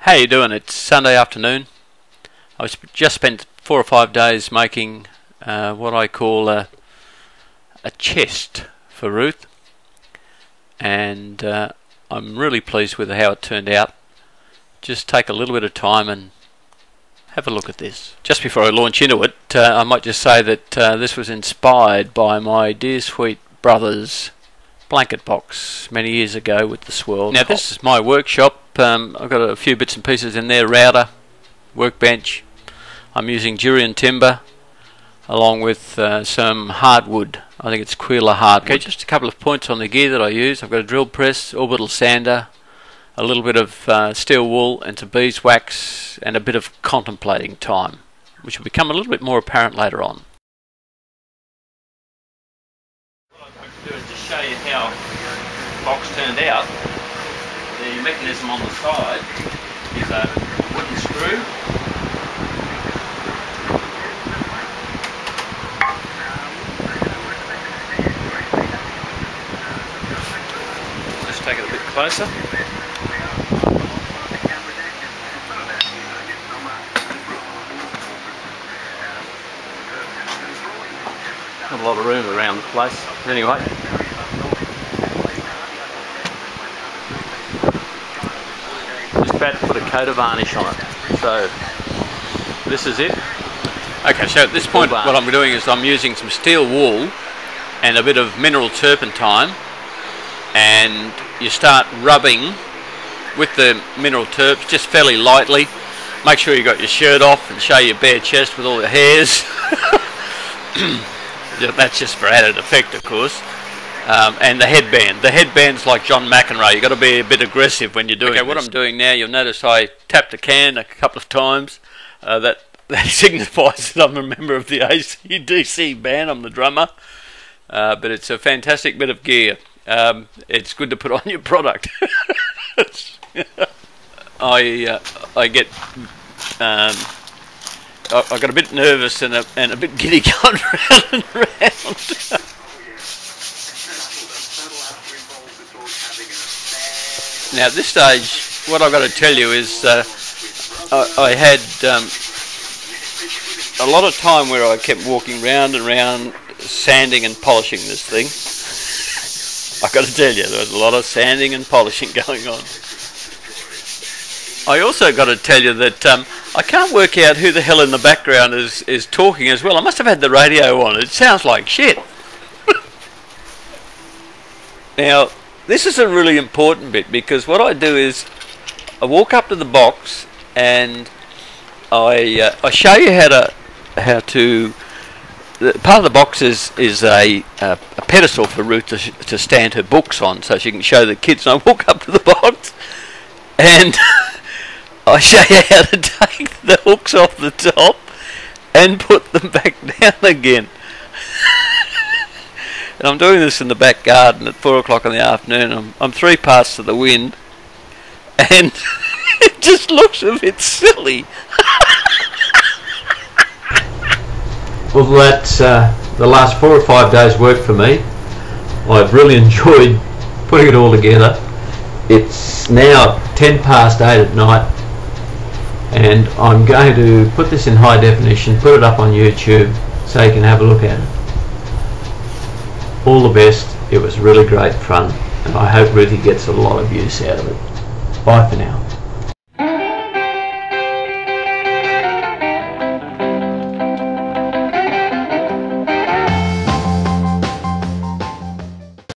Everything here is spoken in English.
How you doing? It's Sunday afternoon. Just spent 4 or 5 days making what I call a chest for Ruth, and I'm really pleased with how it turned out. Just take a little bit of time and have a look at this. Just before I launch into it, I might just say that this was inspired by my dear sweet brother's blanket box many years ago with the swirl. Now this is my workshop. I've got a few bits and pieces in there: router, workbench. I'm using Durian timber along with some hardwood. I think it's Kwila hardwood. Okay, just a couple of points on the gear that I use. I've got a drill press, orbital sander, a little bit of steel wool and some beeswax, and a bit of contemplating time, which will become a little bit more apparent later on. What I'd like to do is just show you how the box turned out. The mechanism on the side is a wooden screw. Let's take it a bit closer. Not a lot of room around the place. Anyway. About to put a coat of varnish on it. So this is it. Okay, so at this point what I'm doing is I'm using some steel wool and a bit of mineral turpentine, and you start rubbing with the mineral terps just fairly lightly. Make sure you got your shirt off and show your bare chest with all the hairs. That's just for added effect, of course. And the headband. The headband's like John McEnroe. You've got to be a bit aggressive when you're doing this. What I'm doing now, you'll notice I tapped a can a couple of times. That signifies that I'm a member of the AC/DC band. I'm the drummer. But it's a fantastic bit of gear. It's good to put on your product. I got a bit nervous and a bit giddy going round and round. Now at this stage, what I've got to tell you is I had a lot of time where I kept walking round and round, sanding and polishing this thing. I've got to tell you, there was a lot of sanding and polishing going on. I also got to tell you that I can't work out who the hell in the background is talking as well. I must have had the radio on. It sounds like shit. Now, this is a really important bit, because what I do is I walk up to the box and I show you how to part of the box is a pedestal for Ruth to stand her books on so she can show the kids. And I walk up to the box and I show you how to take the hooks off the top and put them back down again. And I'm doing this in the back garden at 4 o'clock in the afternoon. I'm 3 parts to the wind, and it just looks a bit silly. Well, that's the last 4 or 5 days' work for me. I've really enjoyed putting it all together. It's now 10 past 8 at night, and I'm going to put this in high definition, put it up on YouTube so you can have a look at it. All the best. It was really great fun, and I hope Ruthie gets a lot of use out of it. Bye for now.